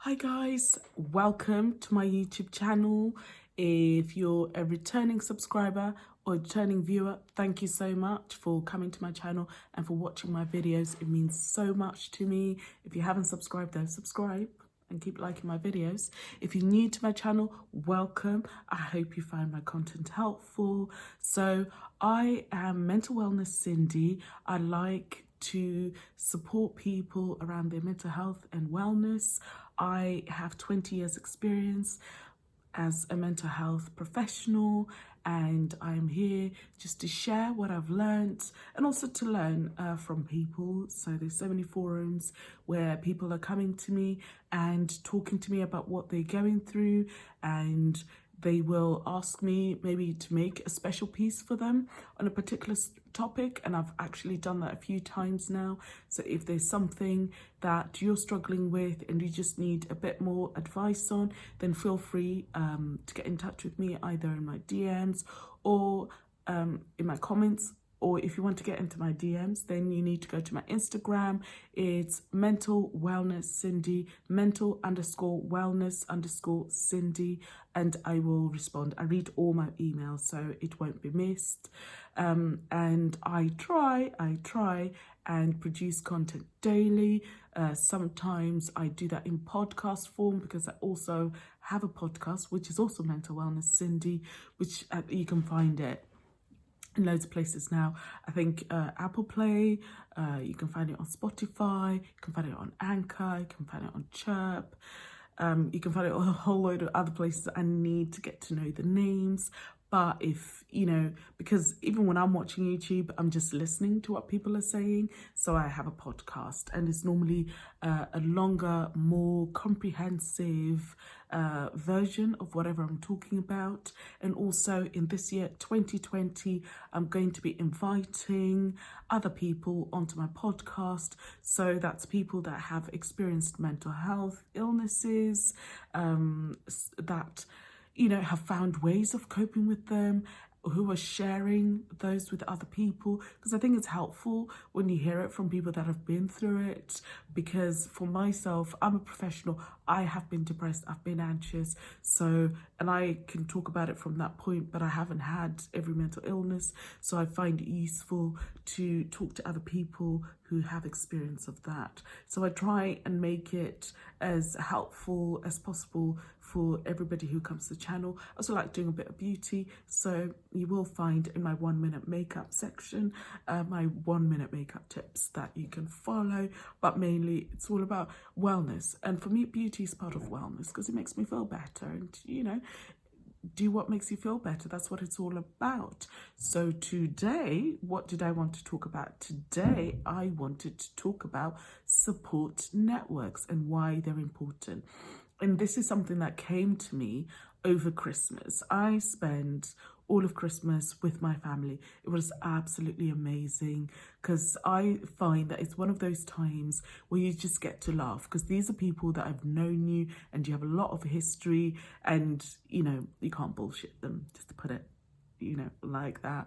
Hi guys, welcome to my YouTube channel. If you're a returning subscriber or returning viewer, thank you so much for coming to my channel and for watching my videos. It means so much to me. If you haven't subscribed though, subscribe and keep liking my videos. If you're new to my channel, welcome. I hope you find my content helpful. So I am Mental Wellness Cindy. I like to support people around their mental health and wellness. I have 20 years experience as a mental health professional, and I'm here just to share what I've learned and also to learn from people. So there's so many forums where people are coming to me and talking to me about what they're going through, and they will ask me maybe to make a special piece for them on a particular topic, and I've actually done that a few times now. So if there's something that you're struggling with and you just need a bit more advice on, then feel free to get in touch with me either in my DMs or in my comments. Or if you want to get into my DMs, then you need to go to my Instagram. It's Mental Wellness Cindy, mental_wellness_Cindy, and I will respond. I read all my emails, so it won't be missed. And I try and produce content daily. Sometimes I do that in podcast form because I also have a podcast, which is also Mental Wellness Cindy, which you can find it in loads of places now. I think Apple Play, you can find it on Spotify, you can find it on Anchor, you can find it on Chirp, you can find it on a whole load of other places. I need to get to know the names. But if, because even when I'm watching YouTube, I'm just listening to what people are saying. So I have a podcast, and it's normally a longer, more comprehensive version of whatever I'm talking about. And also in this year, 2020, I'm going to be inviting other people onto my podcast. So that's people that have experienced mental health illnesses, that have found ways of coping with them, who are sharing those with other people, because I think it's helpful when you hear it from people that have been through it. Because for myself, I'm a professional, I have been depressed, I've been anxious, and I can talk about it from that point, but I haven't had every mental illness, so I find it useful to talk to other people who have experience of that. So I try and make it as helpful as possible for everybody who comes to the channel. I also like doing a bit of beauty, so you will find in my 1-minute makeup section my 1-minute makeup tips that you can follow, but mainly it's all about wellness. And for me, beauty is part of wellness because it makes me feel better, and do what makes you feel better. That's what it's all about. So today, what did I want to talk about? Today, I wanted to talk about support networks and why they're important. And this is something that came to me over Christmas. I spent all of Christmas with my family. It was absolutely amazing because I find that it's one of those times where you just get to laugh, because these are people that have known you and you have a lot of history, and you can't bullshit them, just to put it like that.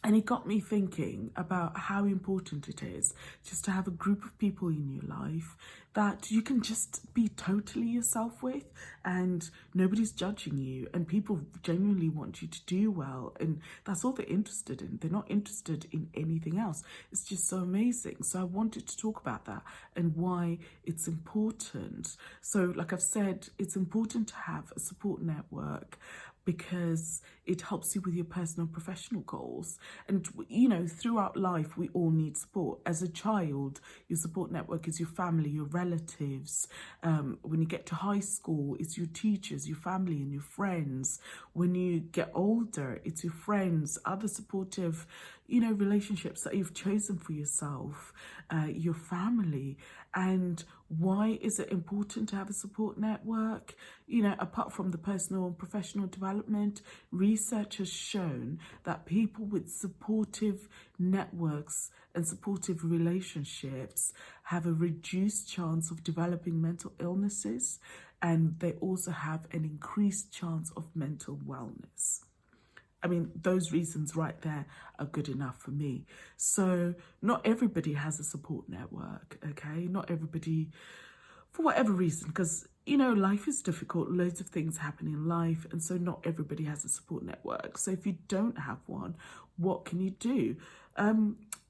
And it got me thinking about how important it is just to have a group of people in your life that you can just be totally yourself with, and nobody's judging you, and people genuinely want you to do well, and that's all they're interested in. They're not interested in anything else. It's just so amazing. So I wanted to talk about that and why it's important. So like I've said, it's important to have a support network because it helps you with your personal and professional goals. And throughout life, we all need support. As a child, your support network is your family, your relatives. When you get to high school, it's your teachers, your family and your friends. When you get older, it's your friends, other supportive relationships that you've chosen for yourself, your family. And why is it important to have a support network? Apart from the personal and professional development, research has shown that people with supportive networks and supportive relationships have a reduced chance of developing mental illnesses, and they also have an increased chance of mental wellness. I mean, those reasons right there are good enough for me. So not everybody has a support network, okay? Not everybody for whatever reason, because, you know, life is difficult, loads of things happen in life, and so not everybody has a support network. So if you don't have one, what can you do?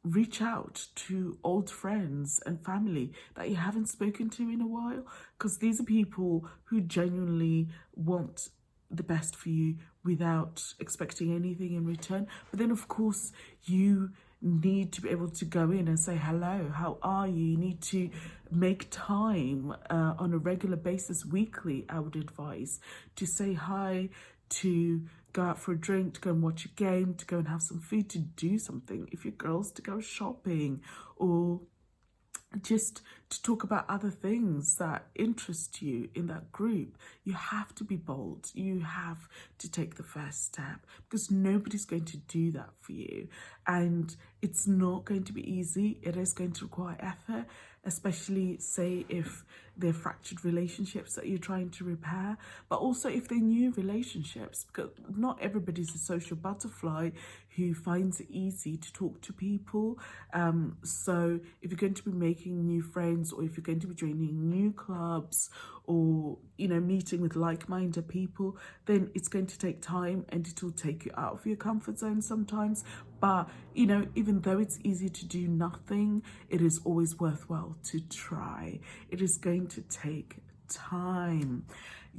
Reach out to old friends and family that you haven't spoken to in a while, because these are people who genuinely want the best for you without expecting anything in return. But then, of course, you need to be able to go in and say, hello, how are you? You need to make time on a regular basis, weekly, I would advise, to say hi, to go out for a drink, to go and watch a game, to go and have some food, to do something. If you're girls, to go shopping, or just to talk about other things that interest you in that group. You have to be bold. You have to take the first step, because nobody's going to do that for you. And it's not going to be easy. It is going to require effort, especially, say, if they're fractured relationships that you're trying to repair, but also if they're new relationships, because not everybody's a social butterfly who finds it easy to talk to people. So if you're going to be making new friends, or if you're going to be joining new clubs, or, you know, meeting with like-minded people, then it's going to take time, and it will take you out of your comfort zone sometimes. But, you know, even though it's easy to do nothing, it is always worthwhile to try. It is going to take time.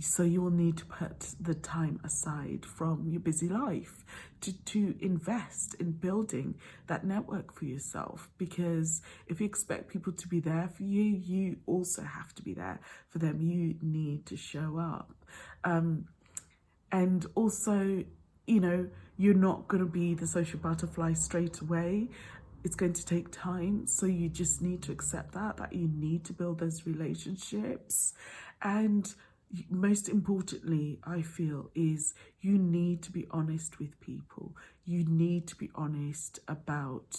So you will need to put the time aside from your busy life to invest in building that network for yourself. Because if you expect people to be there for you, you also have to be there for them. You need to show up. And also, you know, you're not going to be the social butterfly straight away. It's going to take time. So you just need to accept that you need to build those relationships. And most importantly, I feel, is you need to be honest with people. You need to be honest about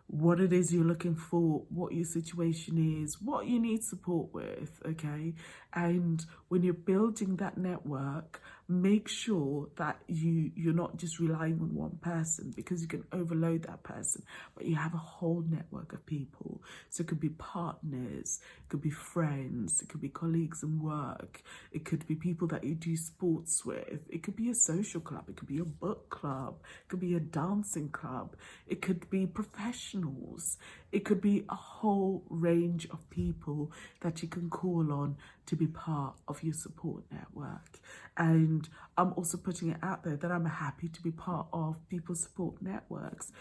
what it is you're looking for, what your situation is, what you need support with, okay? And when you're building that network, make sure that you're not just relying on one person, because you can overload that person, but you have a whole network of people. So it could be partners, it could be friends, it could be colleagues in work, it could be people that you do sports with, it could be a social club, it could be a book club, it could be a dancing club, it could be professionals, it could be a whole range of people that you can call on to be part of your support network. And I'm also putting it out there that I'm happy to be part of people's support networks,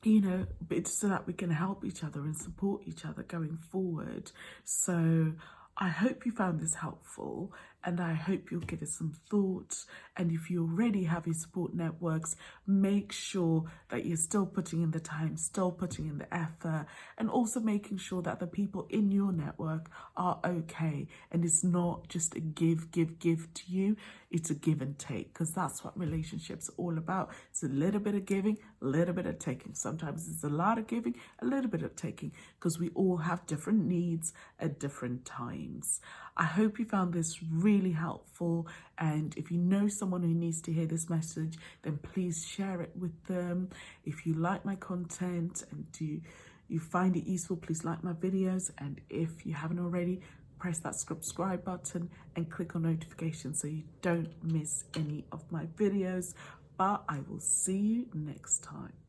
you know, but so that we can help each other and support each other going forward. So I hope you found this helpful, and I hope you'll give it some thought. And if you already have your support networks, make sure that you're still putting in the time, still putting in the effort, and also making sure that the people in your network are okay. And it's not just a give to you, it's a give and take, because that's what relationships are all about. It's a little bit of giving, a little bit of taking. Sometimes it's a lot of giving, a little bit of taking, because we all have different needs at different times. I hope you found this really helpful, and if you know someone who needs to hear this message, then please share it with them. If you like my content and you find it useful, please like my videos, and if you haven't already, press that subscribe button and click on notifications so you don't miss any of my videos. But I will see you next time.